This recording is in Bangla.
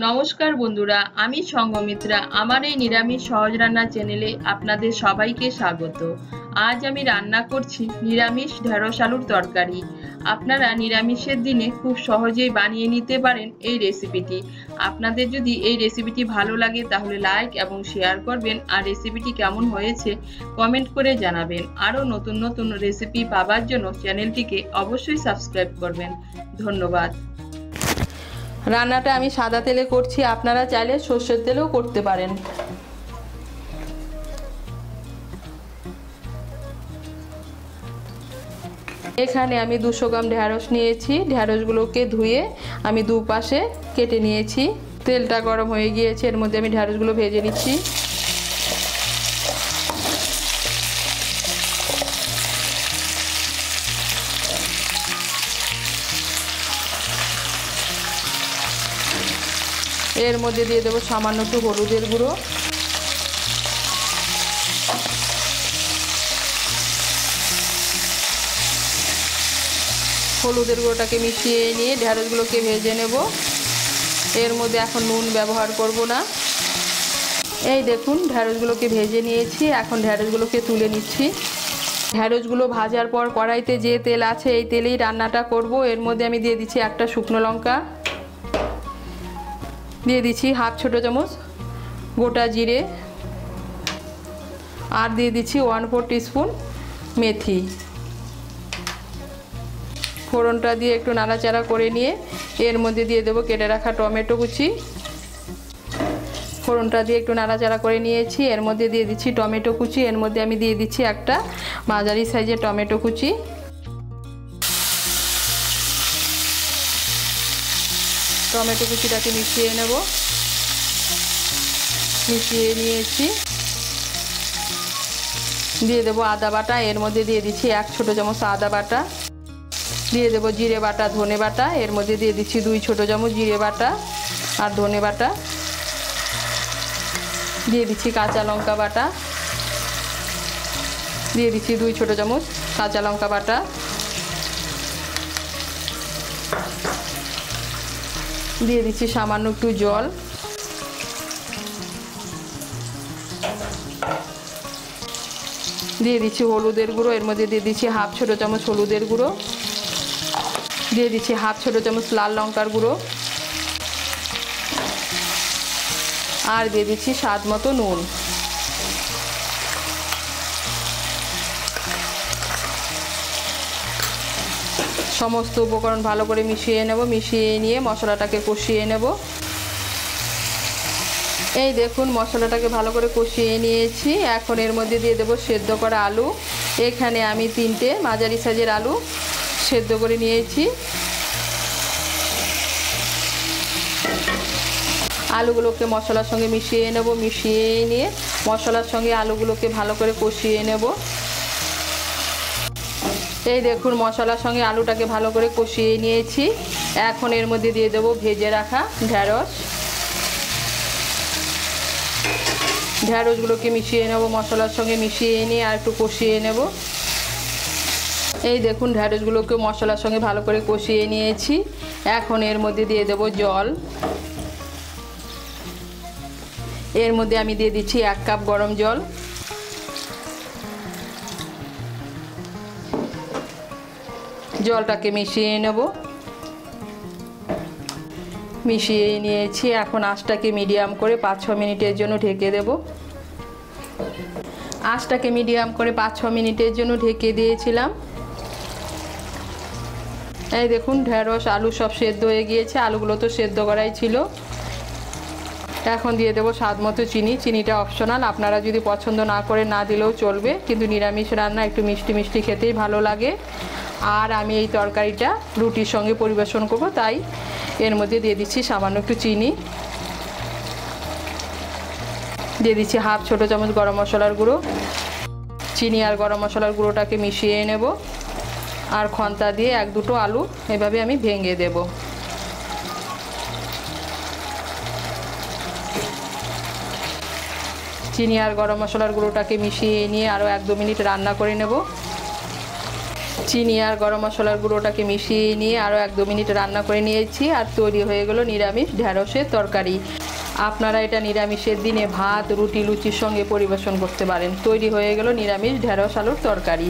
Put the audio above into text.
নমস্কার বন্ধুরা, আমি সঙ্গমিত্রা। আমার এই নিরামিষ সহজ রান্না চ্যানেলে আপনাদের সবাইকে স্বাগত। আজ আমি রান্না করছি নিরামিষ ঢেঁড়স আলুর তরকারি। আপনারা নিরামিষের দিনে খুব সহজেই বানিয়ে নিতে পারেন এই রেসিপিটি। আপনাদের যদি এই রেসিপিটি ভালো লাগে তাহলে লাইক এবং শেয়ার করবেন, আর রেসিপিটি কেমন হয়েছে কমেন্ট করে জানাবেন। আরও নতুন নতুন রেসিপি পাওয়ার জন্য চ্যানেলটিকে অবশ্যই সাবস্ক্রাইব করবেন। ধন্যবাদ। রান্নাটা আমি সাদা তেলে করছি, আপনারা চাইলে সর্ষের তেলেও করতে পারেন। এখানে আমি 200 গ্রাম ঢেঁড়স নিয়েছি। ঢেঁড়সগুলোকে ধুয়ে আমি দুপাশে কেটে নিয়েছি। তেলটা গরম হয়ে গিয়েছে, এর মধ্যে আমি ঢেঁড়সগুলো ভেজে নিচ্ছি। এর মধ্যে দিয়ে দেবো সামান্য একটু হলুদের গুঁড়ো, হলুদের গুঁড়োটাকে মিশিয়ে নিয়ে ঢেঁড়সগুলোকে ভেজে নেব। এর মধ্যে এখন নুন ব্যবহার করব না। এই দেখুন, ঢেঁড়সগুলোকে ভেজে নিয়েছি, এখন ঢেঁড়সগুলোকে তুলে নিচ্ছি। ঢেঁড়সগুলো ভাজার পর কড়াইতে যে তেল আছে এই তেলেই রান্নাটা করব। এর মধ্যে আমি দিয়ে দিচ্ছি একটা শুকনো লঙ্কা, দিয়ে দিচ্ছি হাফ ছোটো চামচ গোটা জিরে, আর দিয়ে দিচ্ছি 1/4 টিস্পুন মেথি। ফোড়নটা দিয়ে একটু নাড়াচাড়া করে নিয়ে এর মধ্যে দিয়ে দেবো কেটে রাখা টমেটো কুচি। ফোড়নটা দিয়ে একটু নাড়াচাড়া করে নিয়েছি, এর মধ্যে দিয়ে দিচ্ছি টমেটো কুচি। এর মধ্যে আমি দিয়ে দিচ্ছি একটা মাঝারি সাইজের টমেটো কুচি। টমেটো কুচিটাকে মিশিয়ে নেব। মিশিয়ে নিয়েছি, দিয়ে দেবো আদা বাটা। এর মধ্যে দিয়ে দিচ্ছি 1 ছোটো চামচ আদা বাটা। দিয়ে দেবো জিরে বাটা, ধনে বাটা। এর মধ্যে দিয়ে দিচ্ছি 2 ছোটো চামচ জিরে বাটা আর ধনে বাটা। দিয়ে দিচ্ছি কাঁচা লঙ্কা বাটা। দিয়ে দিচ্ছি 2 ছোটো চামচ কাঁচা লঙ্কা বাটা। দিয়ে দিচ্ছি সামান্য একটু জল। দিয়ে দিচ্ছি হলুদের গুঁড়ো। এর মধ্যে দিয়ে দিচ্ছি হাফ ছোটো চামচ হলুদের গুঁড়ো। দিয়ে দিচ্ছি হাফ ছোটো চামচ লাল লঙ্কার গুঁড়ো, আর দিয়ে দিচ্ছি স্বাদ মতো নুন। সমস্ত উপকরণ ভালো করে মিশিয়ে নেব। মিশিয়ে নিয়ে মশলাটাকে কষিয়ে নেব। এই দেখুন, মশলাটাকে ভালো করে কষিয়ে নিয়েছি। এখন এর মধ্যে দিয়ে দেবো সেদ্ধ করা আলু। এখানে আমি 3টে মাঝারি সাইজের আলু সেদ্ধ করে নিয়েছি। আলুগুলোকে মশলার সঙ্গে মিশিয়ে নেব। মিশিয়ে নিয়ে মশলার সঙ্গে আলুগুলোকে ভালো করে কষিয়ে নেব। এই দেখুন, মশলার সঙ্গে আলুটাকে ভালো করে কষিয়ে নিয়েছি। এখন এর মধ্যে দিয়ে দেবো ভেজে রাখা ঢেঁড়স। ঢেঁড়সগুলোকে মিশিয়ে নেব, মশলার সঙ্গে মিশিয়ে নিয়ে আর একটু কষিয়ে নেব। এই দেখুন, ঢেঁড়সগুলোকে মশলার সঙ্গে ভালো করে কষিয়ে নিয়েছি। এখন এর মধ্যে দিয়ে দেবো জল। এর মধ্যে আমি দিয়ে দিচ্ছি 1 কাপ গরম জল। জলটাকে মিশিয়ে নেব। মিশিয়ে নিয়েছি, এখন আঁচটাকে মিডিয়াম করে 5-6 মিনিটের জন্য ঢেকে দেব। আঁচটাকে মিডিয়াম করে 5-6 মিনিটের জন্য ঢেকে দিয়েছিলাম। এই দেখুন, ঢেঁড়স আলু সব সেদ্ধ হয়ে গিয়েছে। আলুগুলো তো সেদ্ধ করাই ছিল। এখন দিয়ে দেবো স্বাদ মতো চিনি। চিনিটা অপশনাল, আপনারা যদি পছন্দ না করে না দিলেও চলবে, কিন্তু নিরামিষ রান্না একটু মিষ্টি মিষ্টি খেতেই ভালো লাগে। আর আমি এই তরকারিটা রুটির সঙ্গে পরিবেশন করব, তাই এর মধ্যে দিয়ে দিচ্ছি সামান্য একটু চিনি। দিয়ে দিচ্ছি হাফ ছোটো চামচ গরম মশলার গুঁড়ো। চিনি আর গরম মশলার গুঁড়োটাকে মিশিয়ে নেব, আর খন্তা দিয়ে 1-2টো আলু এভাবে আমি ভেঙে দেব। চিনি আর গরম মশলার গুঁড়োটাকে মিশিয়ে নিয়ে আরও 1-2 মিনিট রান্না করে নেব। চিনি আর গরম মশলার গুঁড়োটাকে মিশিয়ে নিয়ে আরও 1-2 মিনিট রান্না করে নিয়েছি, আর তৈরি হয়ে গেল নিরামিষ ঢ্যাঁড়সের তরকারি। আপনারা এটা নিরামিষের দিনে ভাত, রুটি, লুচির সঙ্গে পরিবেশন করতে পারেন। তৈরি হয়ে গেল নিরামিষ ঢ্যাঁড়স আলুর তরকারি।